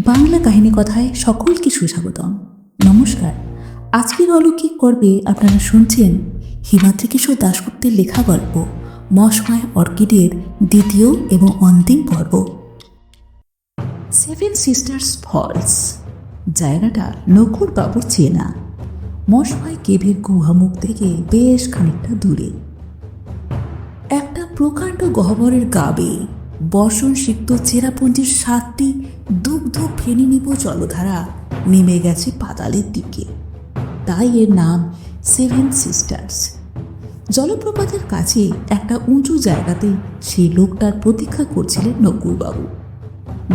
বাংলা কাহিনী কথায় সকলকে সুস্বাগতম। নমস্কার। আজকের অলৌকিক পর্বে আপনারা শুনছেন হিমাদ্রি কিশোর দাশগুপ্তের লেখা গল্প মশমায় অর্কিডের দ্বিতীয় এবং অন্তিম পর্ব। সেভেন সিস্টার্স ফলস জায়গাটা নকুর বাবুর চেনা। মশমায় কেভের গুহামুখ থেকে বেশ খানিকটা দূরে একটা প্রকাণ্ড গহ্বরের গা বেয়ে বর্ষণ সিক্ত চেরাপুঞ্জির 7টি দুগ্ধ ফেনী নিব জলধারা নেমে গেছে পাতালের দিকে, তাই এর নাম সেভেন সিস্টার্স। জলপ্রপাতের কাছে একটা উঁচু জায়গাতে সেই লোকটার প্রতীক্ষা করছিলেন নকুরবাবু।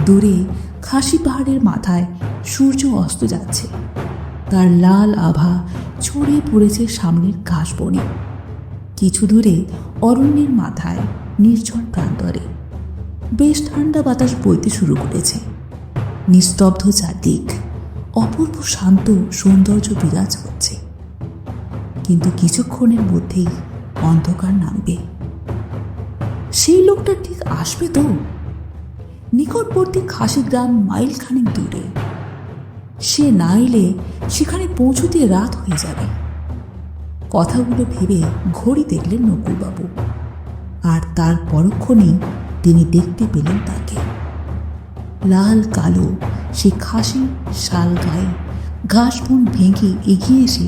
দূরে খাসি পাহাড়ের মাথায় সূর্য অস্ত যাচ্ছে, তার লাল আভা ছড়িয়ে পড়েছে সামনের ঘাস বনে। কিছু দূরে অরণ্যের মাথায় নির্জন প্রান্তরে বেশ ঠান্ডা বাতাস বইতে শুরু করেছে। নিস্তব্ধ চারদিক, অপূর্ব শান্ত সৌন্দর্য বিরাজ করছে। কিন্তু কিছুক্ষণের মধ্যেই অন্ধকার নামবে। সেই লোকটা ঠিক আসবে তো? নিকটবর্তী খাসি গ্রাম মাইল খানেক দূরে। সে না এলে সেখানে পৌঁছতে রাত হয়ে যাবে। কথাগুলো ভেবে ঘড়ি দেখলেন নকুরবাবু, আর তার পরক্ষণেই তিনি দেখতে পেলেন তাকে। লাল কালো সে খাসি শাল গায়ে ঘাস বন ভেঙে এগিয়ে এসে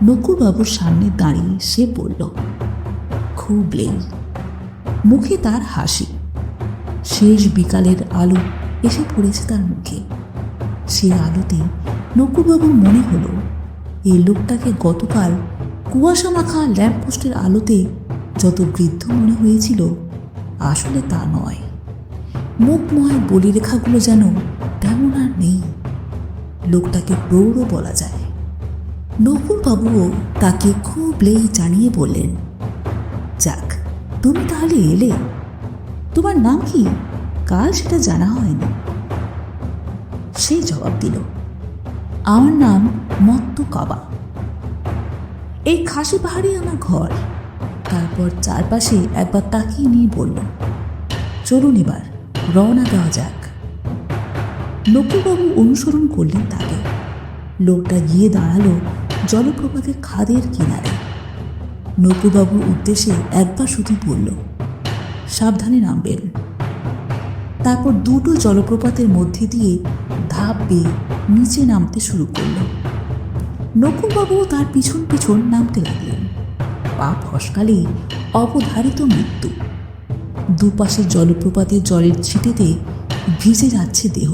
নকুরবাবুর সামনে দাঁড়িয়ে সে বলল, খুব লেই। মুখে তার হাসি। শেষ বিকালের আলো এসে পড়েছে তার মুখে। সে আলোতে নকুরবাবুর মনে হলো এই লোকটাকে গতকাল কুয়াশা মাখা ল্যাম্পপোস্টের আলোতে যত বৃদ্ধ মনে হয়েছিল, আসলে তা নয়। মুখময় বলিরেখাগুলো যেন তেমন আর নেই। লোকটাকে প্রৌঢ় বলা যায়। নকুরবাবুও তাকে খুব লেই জানিয়ে বললেন, যাক, তুমি তাহলে এলে। তোমার নাম কি? কাল সেটা জানা হয়নি। সে জবাব দিল, আমার নাম মত্ত কাবা। এই খাসি পাহাড়ে আমার ঘর। তারপর চারপাশে একবার তাকিয়ে নিয়ে বলল, চলুন এবার রওনা দেওয়া যাক। নকুরবাবু অনুসরণ করলেন তাকে। লোকটা গিয়ে দাঁড়ালো জলপ্রপাতের খাদের কিনারে। নকুরবাবুর উদ্দেশ্যে একবার শুধু বলল, সাবধানে নামবেন। তারপর দুটো জলপ্রপাতের মধ্যে দিয়ে ধাপ বেয়ে নিচে নামতে শুরু করল। নকুরবাবুও তার পিছন পিছন নামতে লাগলেন। পা ফসকালে অবধারিত মৃত্যু। দুপাশে জলপ্রপাতের জলের ছিটেতে ভিজে যাচ্ছে দেহ।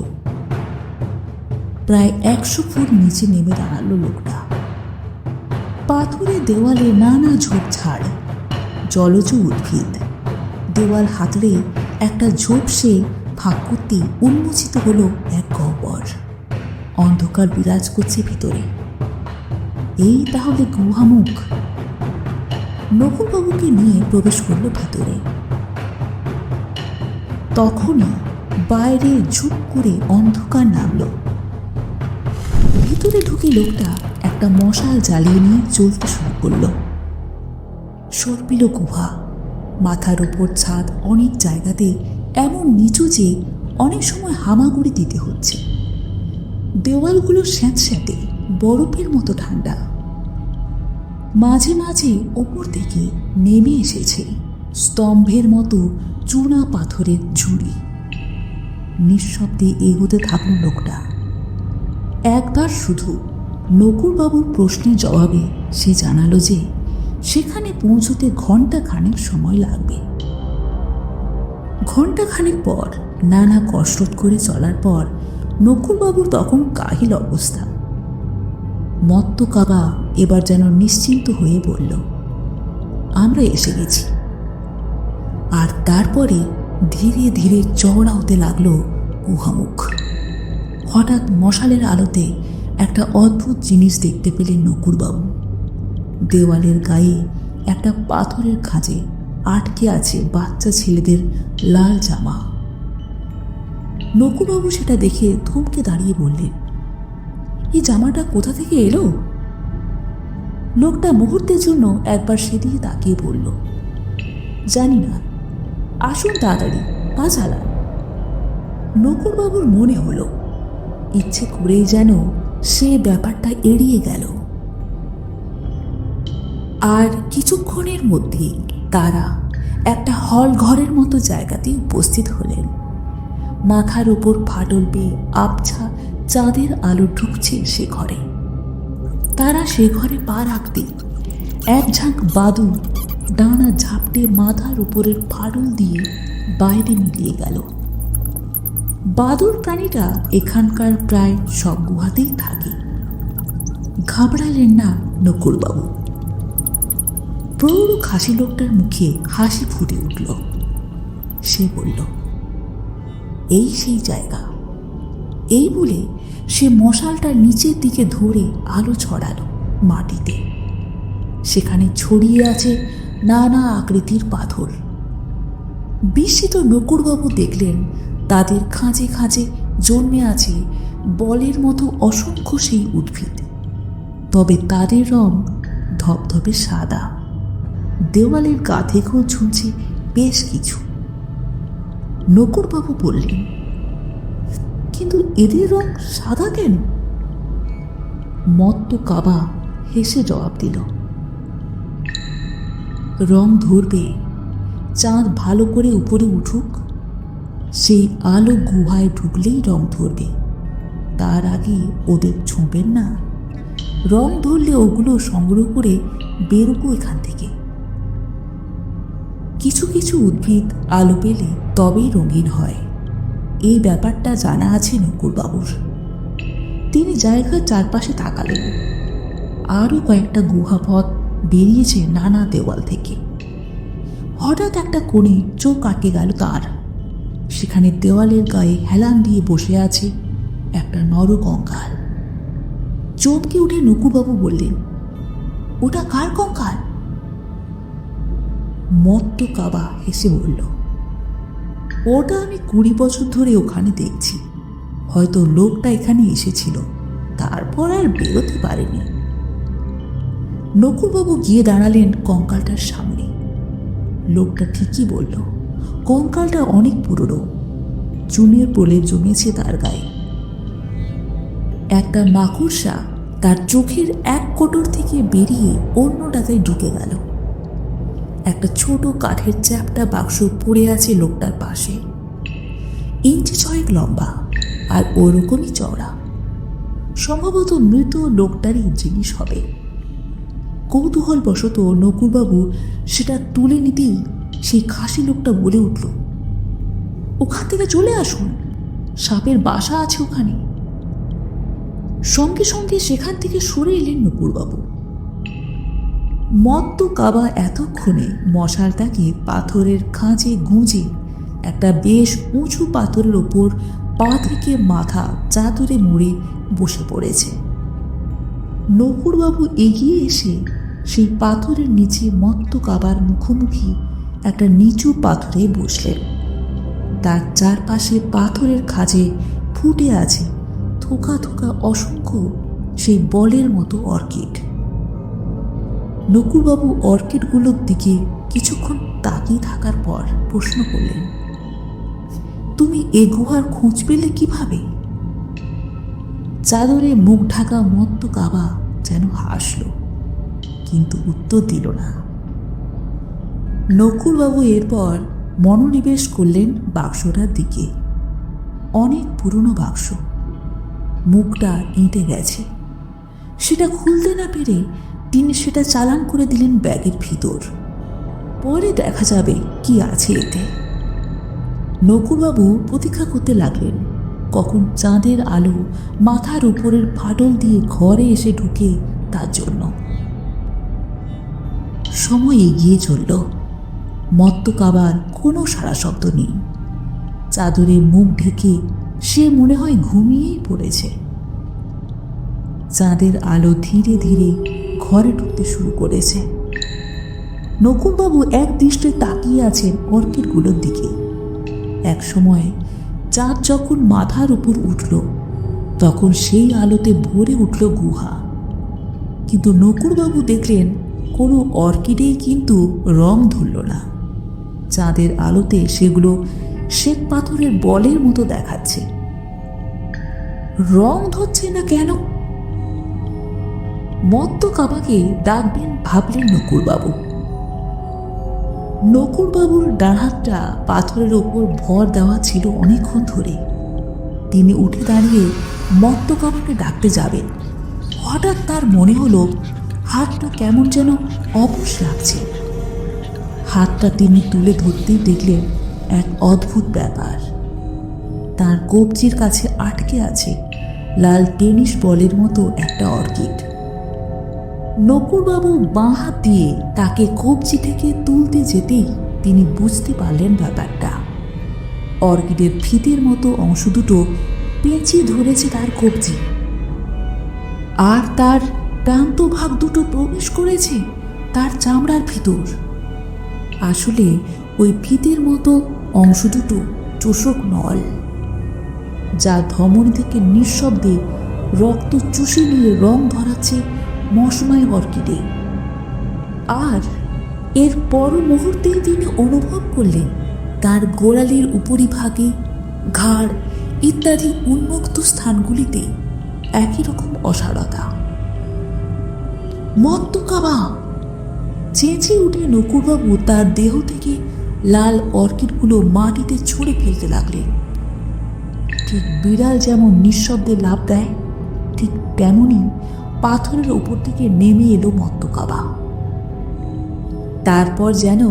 প্রায় 100 ফুট নিচে নেমে দাঁড়ালো লোকটা। পাথরের দেওয়ালে নানা ঝোপঝাড়, জলজ উদ্ভিদ। দেওয়াল হাতড়ে একটা ঝোপ সে ফাঁক করতে উন্মোচিত হলো এক গহ্বর। অন্ধকার বিরাজ করছে ভিতরে। এই তাহলে গুহামুখ। নকুরবাবুকে নিয়ে প্রবেশ করলো ভিতরে। তখনই বাইরে ঝুপ করে অন্ধকার নামল। ভিতরে ঢুকে লোকটা একটা মশাল জ্বালিয়ে নিয়ে চলতে শুরু করলো। সর্পিল গুহা। মাথার উপর ছাদ অনেক জায়গাতে এমন নিচু যে অনেক সময় হামাগুড়ি দিতে হচ্ছে। দেওয়ালগুলো স্যাঁতস্যাঁতে, বরফের মতো ঠান্ডা। মাঝে মাঝে ওপর থেকে নেমে এসেছে স্তম্ভের মতো চূনা পাথরের ঝুড়ি। নিঃশব্দে এগোতে থাকল লোকটা। একবার শুধু নকুরবাবুর প্রশ্নের জবাবে সে জানালো যে সেখানে পৌঁছতে ঘণ্টাখানেক সময় লাগবে। ঘণ্টাখানেক পর নানা কসরত করে চলার পর নকুরবাবুর তখন কাহিল অবস্থা। মত্ত কাবা এবার যেন নিশ্চিন্ত হয়ে বলল, আমরা এসে গেছি। আর তারপরে ধীরে ধীরে চওড়া হতে লাগলো গুহামুখ। হঠাৎ মশালের আলোতে একটা অদ্ভুত জিনিস দেখতে পেলেন নকুরবাবু। দেওয়ালের গায়ে একটা পাথরের খাঁজে আটকে আছে বাচ্চা ছেলেদের লাল জামা। নকুরবাবু সেটা দেখে থমকে দাঁড়িয়ে বললেন, এই জামাটা কোথা থেকে এলো? লোকটা মুহূর্তের জন্য একবার সেদিকে তাকিয়ে বলল, জানি না, আসুন তাড়াতাড়ি, পা চালান। নকুরবাবুর মনে হলো ইচ্ছে করেই যেন সে ব্যাপারটা এড়িয়ে গেল। আর কিছুক্ষণের মধ্যেই তারা একটা হল ঘরের মতো জায়গাতে উপস্থিত হলেন। মাথার উপর ফাটল পেয়ে আবছা চাঁদের আলো ঢুকছে সে ঘরে। তারা সে ঘরে পা রাখতে এক ঝাঁক বাদুড় ডানা ঝাপটে মাথার উপরের ফাটল দিয়ে বাইরে মিলিয়ে গেল। বাদুড় প্রাণীটা এখানকার প্রায় সব গুহাতেই থাকে। ঘাবড়ালেন না নকুড়বাবু। প্রৌঢ় খাসি লোকটার মুখে হাসি ফুটে উঠল। সে বলল, এই সেই জায়গা। এই বলে সে মশালটা নিচের দিকে ধরে আলো ছড়ালো মাটিতে। সেখানে ছড়িয়ে আছে নানা আকৃতির পাথর। বিস্মিত নকুড়বাবু দেখলেন তাদের খাঁজে খাঁজে জন্মে আছে বলের মতো অসংখ্য সেই উদ্ভিদ। তবে তাদের রং ধপধপে সাদা। দেওয়ালের গা থেকেও ঝুলছে বেশ কিছু। নকুড়বাবু বললেন, কিন্তু এদের রং সাদা কেন? মত্ত কাবা হেসে জবাব দিল, রং ধরবে চাঁদ ভালো করে উপরে উঠুক। সেই আলো গুহায় ঢুকলেই রং ধরবে, তার আগে ওদের ছোঁবেন না। রং ধরলে ওগুলো সংগ্রহ করে বেরোবো এখান থেকে। কিছু কিছু উদ্ভিদ আলো পেলে তবেই রঙিন হয়, এই ব্যাপারটা জানা আছে নকুড়বাবুর। তিনি জায়গার চারপাশে তাকালেন। আরও কয়েকটা গুহাপথ বেরিয়েছে নানা দেওয়াল থেকে। হঠাৎ একটা কোণে চোখ আটকে গেল তার। সেখানে দেওয়ালের গায়ে হেলান দিয়ে বসে আছে একটা নরকঙ্কাল। চমকে উঠে নকুড়বাবু বললেন, ওটা কার কঙ্কাল? মত্ত কাবা হেসে বলল, ওটা আমি 20 বছর ধরে ওখানে দেখছি। হয়তো লোকটা এখানে এসেছিল, তারপর আর বেরোতে পারেনি। নকুড়বাবু গিয়ে দাঁড়ালেন কঙ্কালটার সামনে। লোকটা ঠিকই বলল, কঙ্কালটা অনেক পুরনো, চুনের প্রলেপ জমেছে তার গায়ে। একটা মাকড়সা তার চোখের এক কোটর থেকে বেরিয়ে অন্যটাতে ঢুকে গেল। একটা ছোট কাঠের চ্যাপ্টা বাক্স পড়ে আছে লোকটার পাশে, ইঞ্চি 6 লম্বা আর ওরকমই চওড়া। সম্ভবত মৃত লোকটারই জিনিস হবে। কৌতূহলবশত নকুড়বাবু সেটা তুলে নিতেই সেই খাসি লোকটা বলে উঠল, ওখান থেকে চলে আসুন, সাপের বাসা আছে ওখানে। সঙ্গে সঙ্গে সেখান থেকে সরে এলেন নকুড়বাবু। মত্ত কাবা এতক্ষণে মশালটাকে পাথরের খাঁজে গুঁজে একটা বেশ উঁচু পাথরের ওপর পা থেকে মাথা চাদরে মুড়ে বসে পড়েছে। নকুড়বাবু এগিয়ে এসে সেই পাথরের নিচে মত্ত কাবার মুখোমুখি একটা নিচু পাথরে বসলেন। তার চারপাশে পাথরের খাঁজে ফুটে আছে থোকা থোকা অসংখ্য সেই বলের মতো অর্কিড। নকুড়বাবু অর্কিডগুলোর দিকে কিছুক্ষণ তাকিয়ে থাকার পর প্রশ্ন করলেন, তুমি এ গুহার খোঁজ পেলে কিভাবে? চাদরে মুখ ঢাকা মত্ত কাবা যেন হাসল, কিন্তু উত্তর দিল না। নকুড়বাবু এরপর মনোনিবেশ করলেন বাক্সটার দিকে। অনেক পুরনো বাক্স, মুখটা এঁটে গেছে। সেটা খুলতে না পেরে তিনি সেটা চালান করে দিলেন ব্যাগের ভিতর। পরে দেখা যাবে কি আছে এতে। নকুড়বাবু প্রতীক্ষা করতে লাগলেন কখন চাঁদের আলো মাথার উপরের ফাটল দিয়ে ঘরে এসে ঢুকে তার জন্য। সময় এগিয়ে চলল। মত্ত কাবার কোনো সাড়া শব্দ নেই। চাদরে মুখ ঢেকে সে মনে হয় ঘুমিয়েই পড়েছে। চাঁদের আলো ধীরে ধীরে ঘরে ঢুকতে শুরু করেছে। নকুড়বাবু এক দৃষ্টে তাকিয়ে আছেন অর্কিডগুলোর দিকে। এক সময় চাঁদ যখন মাথার উপর উঠল, তখন সেই আলোতে ভরে উঠল গুহা। কিন্তু নকুড়বাবু দেখলেন কোনো অর্কিডেই কিন্তু রং ধরল না। চাঁদের আলোতে সেগুলো শ্বেত পাথরের বলের মতো দেখাচ্ছে। রং ধরছে না কেন? মত্ত কাবাকে ডাকবেন ভাবলেন নকুড়বাবু। নকুড়বাবুর ডান হাতটা পাথরের ওপর ভর দেওয়া ছিল অনেকক্ষণ ধরে। তিনি উঠে দাঁড়িয়ে মত্ত কাবাকে ডাকতে যাবেন। হঠাৎ তার মনে হলো হাতটা কেমন যেন অবশ লাগছে। হাতটা তিনি তুলে ধরতেই দেখলেন এক অদ্ভুত ব্যাপার। তার কবজির কাছে আটকে আছে লাল টেনিস বলের মতো একটা অর্কিড। নকুড়বাবু বাঁ হাত দিয়ে তাকে কবজি থেকে তুলতে যেতেই তিনি বুঝতে পারলেন ব্যাপারটা। অর্কিডের ফিতের মতো অংশ দুটো পেঁচিয়ে ধরেছে তার কবজি, আর তার প্রান্ত ভাগ দুটো প্রবেশ করেছে তার চামড়ার ভিতর। আসলে ওই ফিতের মতো অংশ দুটো চোষক নল, যা ধমনী থেকে নিঃশব্দে রক্ত চুষে নিয়ে রং ধরাচ্ছে মশমায় অর্কিডে। আর এর পর মুহূর্তেই তিনি অনুভব করলেন তার গোড়ালির উপরিভাগে, ঘাড় ইত্যাদি উন্মুক্ত স্থানগুলিতে একই রকম অসাড়তা। মত্ত কাবা! চেঁচিয়ে উঠে নকুড়বাবু তার দেহ থেকে লাল অর্কিডগুলো মাটিতে ছুঁড়ে ফেলতে লাগলেন। ঠিক বিড়াল যেমন নিঃশব্দে লাফ দেয়, ঠিক তেমনি পাথরের ওপর থেকে নেমে এলো মত্ত কাবা। তারপর যেন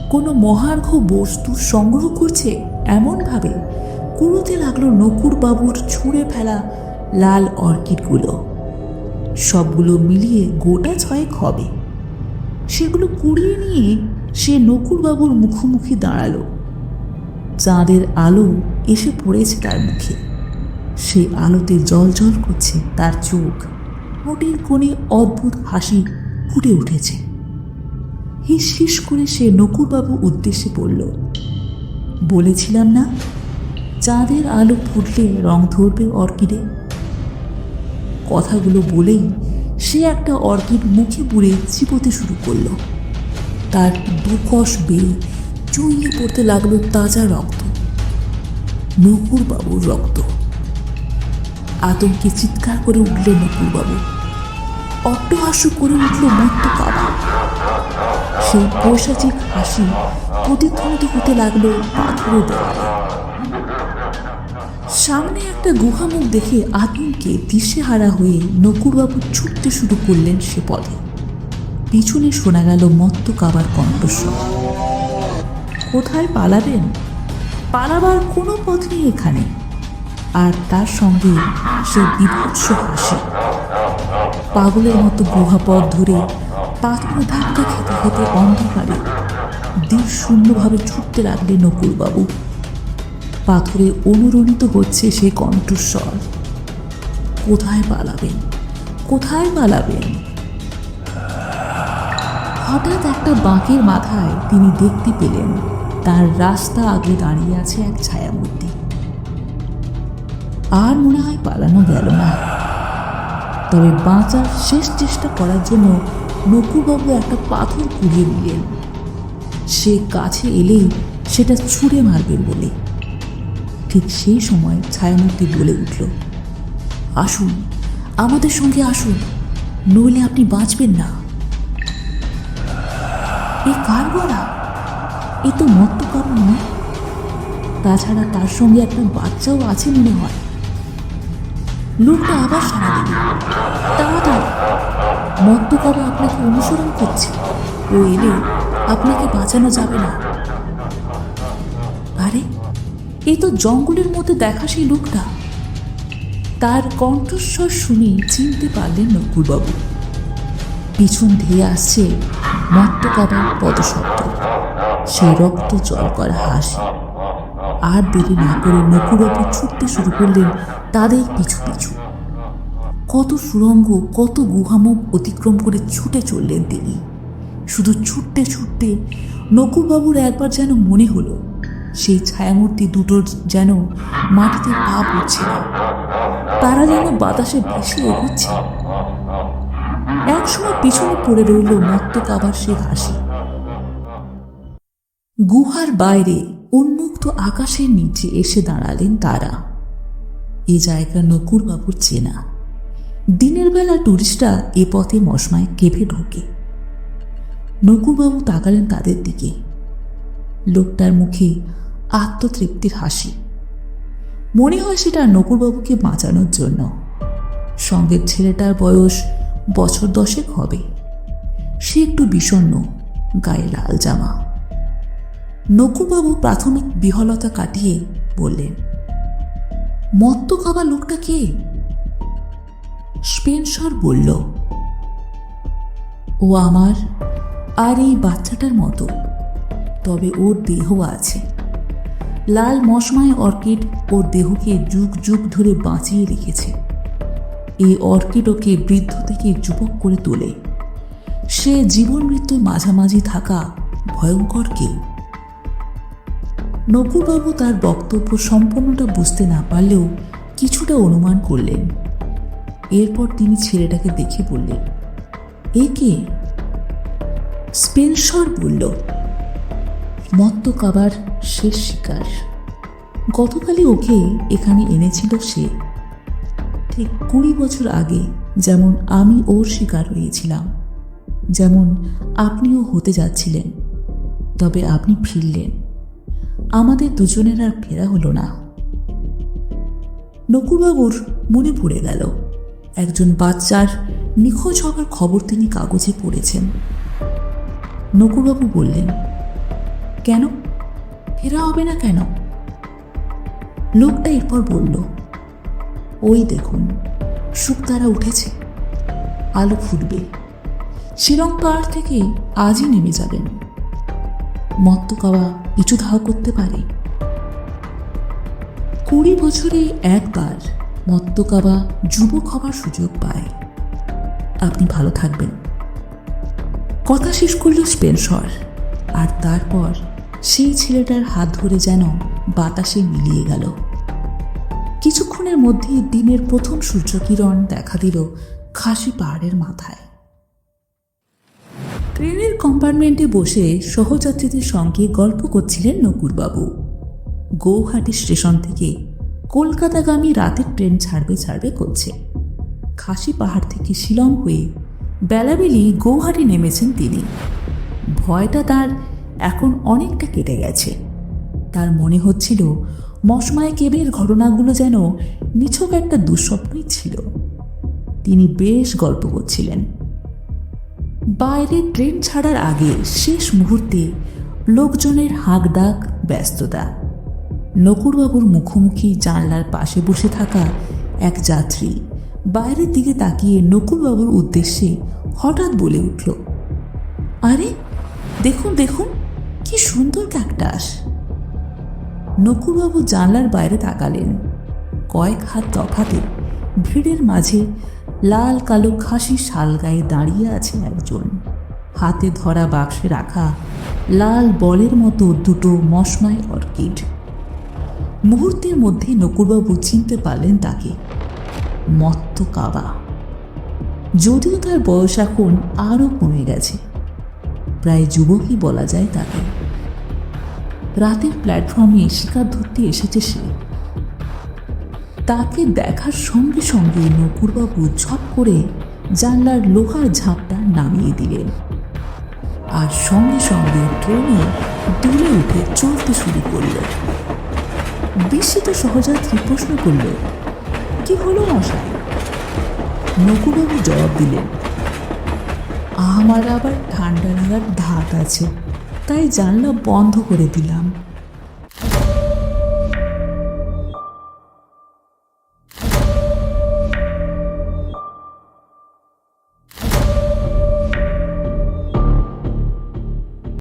কোনো মহার্ঘ বস্তু সংগ্রহ করছে এমনভাবে কুড়োতে লাগলো নকুড়বাবুর ছুঁড়ে ফেলা লাল অর্কিডগুলো। সবগুলো মিলিয়ে গোটা 6 হবে। সেগুলো কুড়িয়ে নিয়ে সে নকুড়বাবুর মুখোমুখি দাঁড়ালো। চাঁদের আলো এসে পড়েছে তার মুখে। সেই আলোতে জ্বলজ্বল করছে তার চোখ। ঠোঁটের কোণে অদ্ভুত হাসি ফুটে উঠেছে। হিস হিস করে সে নকুড়বাবু উদ্দেশ্যে বলল, বলেছিলাম না চাঁদের আলো ফুটলে রং ধরবে অর্কিডে। কথাগুলো বলেই সে একটা অর্কিড মুখে পুড়ে চিবোতে শুরু করলো। তার দুকশ বেয়ে চুইয়ে পড়তে লাগলো তাজা রক্ত, নকুড়বাবুর রক্ত। আতঙ্কে চিৎকার করে উঠল নকুড়বাবু। অট্টহাস্য করে উঠল মত্ত কাবা। সেই পৈশাচিক হাসি প্রতিধ্বনিত হতে লাগলো পাথরের দেওয়ালে। সামনে একটা গুহামুখ দেখে আতঙ্কে দিশেহারা হয়ে নকুড়বাবু ছুটতে শুরু করলেন সে পথে। পিছনে শোনা গেল মত্ত কাবার কণ্ঠস্বর। কোথায় পালাবেন? পালাবার কোনো পথ নেই এখানে। আর তার সঙ্গে সে বিভৎস হাসি। পাগলের মতো গুহাপথ ধরে পাথরে ধাক্কা খেতে খেতে অন্ধকারে দৃঢ়শূন্যভাবে ছুটতে লাগলেন নকুড়বাবু। পাথরে অনুরণিত হচ্ছে সেই কণ্ঠস্বর। কোথায় পালাবেন? কোথায় পালাবেন? হঠাৎ একটা বাঁকের মাথায় তিনি দেখতে পেলেন তার রাস্তা আগে দাঁড়িয়ে আছে এক ছায়ামূর্তি। আর মনে হয় পালানো গেল না। তবে বাঁচার শেষ চেষ্টা করার জন্য নকুড়বাবু একটা পাথর কুড়িয়ে নিলেন। সে কাছে এলেই সেটা ছুঁড়ে মারবেন বলে। ঠিক সেই সময় ছায়ামূর্তি বলে উঠল, আসুন, আমাদের সঙ্গে আসুন, নইলে আপনি বাঁচবেন না। এ কার গলা? এ তো মত্ত কাবা নয়। তাছাড়া তার সঙ্গে একটা বাচ্চাও আছে মনে হয়। লোকটা আবার সাড়া দিল, তাড়াতাড়ি, মত্ত কাবা আপনাকে অনুসরণ করছে। ও এলে আপনাকে বাঁচানো যাবে না। আরে, এই তো জঙ্গলের মধ্যে দেখা সেই লোকটা। তার কণ্ঠস্বর শুনে চিনতে পারলেন নকুড়বাবু। পিছন ধেয়ে আসছে মত্ত কাবার পদশব্দ, সেই রক্ত জল করা হাসি। আর দেরি না করে নকুড়বাবু ছুটতে শুরু করলেন তাদের পিছু পিছু। কত সুড়ঙ্গ, কত গুহামুখ অতিক্রম করে ছুটে চললেন তিনি। শুধু ছুটতে ছুটতে নকুড়বাবুর একবার যেন মনে হলো সেই ছায়ামূর্তি দুটোর যেন মাটিতে পা পড়ছে না, তারা যেন বাতাসে ভেসে এগোচ্ছে। একসময় পিছনে পড়ে রইল মত্ত কাবার সেই হাসি। গুহার বাইরে উন্মুক্ত আকাশের নিচে এসে দাঁড়ালেন তারা। এ জায়গা নকুরবাবুর চেনা। দিনের বেলা টুরিস্টরা এ পথে মশমায় কেভে ঢোকে। নকুরবাবু তাকালেন তাদের দিকে। লোকটার মুখে আত্মতৃপ্তির হাসি। মনে হয় সেটা নকুরবাবুকে বাঁচানোর জন্য। সঙ্গের ছেলেটার বয়স বছর 10 হবে। সে একটু বিষণ্ণ, গায়ে লাল জামা। নকুরবাবু প্রাথমিক বিহলতা কাটিয়ে বললেন, মত্ত খাওয়া লোকটা কে? স্পেন্সর বলল, ও আমার আর এই বাচ্চাটার মতো, তবে ওর দেহ আছে। লাল মশমায় অর্কিড ওর দেহকে যুগ যুগ ধরে বাঁচিয়ে রেখেছে। এই অর্কিড ওকে বৃদ্ধ থেকে যুবক করে তোলে। সে জীবন মৃত্যুর মাঝামাঝি থাকা ভয়ঙ্কর কেউ। নকুরবাবু তার বক্তব্য সম্পূর্ণটা বুঝতে না পারলেও কিছুটা অনুমান করলেন। এরপর তিনি ছেলেটাকে দেখে বললেন, এ কে? স্পেন্সর বলল, মত্ত কাবার শেষ শিকার। গতকালই ওকে এখানে এনেছিল সে। ঠিক 20 বছর আগে যেমন আমি ওর শিকার হয়েছিলাম, যেমন আপনিও হতে যাচ্ছিলেন। তবে আপনি ফিরলেন। আমাদের দুজনের আর ফেরা হলো না। নকুরবাবুর মনে পড়ে গেল একজন বাচ্চার নিখোঁজ হওয়ার খবর তিনি কাগজে পড়েছেন। নকুরবাবু বললেন, কেন ফেরা হবে না কেন? লোকটা এরপর বলল, ওই দেখুন শুকতারা উঠেছে, আলো ফুটবে। শিলং পাহাড় থেকে আজই নেমে যাবেন। মত্ত কাওয়া কিছু ধাও করতে পারে। 20 বছরে একবার মত্ত কাওয়া যুবক হবার সুযোগ পায়। আপনি ভালো থাকবেন। কথা শেষ করল স্পেন্সর, আর তারপর সেই ছেলেটার হাত ধরে যেন বাতাসে মিলিয়ে গেল। কিছুক্ষণের মধ্যে দিনের প্রথম সূর্যকিরণ দেখা দিল খাসি পাহাড়ের মাথায়। ট্রেনের কম্পার্টমেন্টে বসে সহযাত্রীদের সঙ্গে গল্প করছিলেন নকুরবাবু। গৌহাটি স্টেশন থেকে কলকাতাগামী রাতের ট্রেন ছাড়বে করছে। খাসি পাহাড় থেকে শিলং হয়ে বেলাবেলি গৌহাটি নেমেছেন তিনি। ভয়টা তার এখন অনেকটা কেটে গেছে। তার মনে হচ্ছিল মশমায় কেবের ঘটনাগুলো যেন নিছক একটা দুঃস্বপ্নই ছিল। তিনি বেশ গল্প করছিলেন। বাইরে ট্রেন ছাড়ার আগে শেষ মুহূর্তে লোকজনের হাঁকডাক, ব্যস্ততা। নকুরবাবুর মুখোমুখি জানলার পাশে বসে থাকা এক যাত্রী বাইরের দিকে তাকিয়ে নকুরবাবুর উদ্দেশ্যে হঠাৎ বলে উঠল, আরে দেখুন দেখুন, কি সুন্দর ক্যাকটাস। নকুরবাবু জানলার বাইরে তাকালেন। কয়েক হাত তফাতে ভিড়ের মাঝে লাল কালো খাসি শাল গায়ে দাঁড়িয়ে আছে একজন। হাতে ধরা বাক্সে রাখা লাল বলের মতো দুটো মশমায় অর্কিড। মুহূর্তের মধ্যে নকুরবাবু চিনতে পারলেন তাকে, মত্ত কাবা। যদিও তার বয়স এখন আরও কমে গেছে, প্রায় যুবকই বলা যায় তাকে। রাতের প্ল্যাটফর্মে শিকার ধরতে এসেছে সে। তাকে দেখার সঙ্গে সঙ্গে নকুরবাবু ঝপ করে জানলার লোহার ঝাঁপটা নামিয়ে দিলেন, আর সঙ্গে সঙ্গে ট্রেনে দুলে উঠে চলতে শুরু করল। বিস্মিত সহযাত্রী প্রশ্ন করল, কি হলো মশাই? নকুরবাবু জবাব দিলেন, আমার আবার ঠান্ডা লাগার ধাত আছে, তাই জানলা বন্ধ করে দিলাম।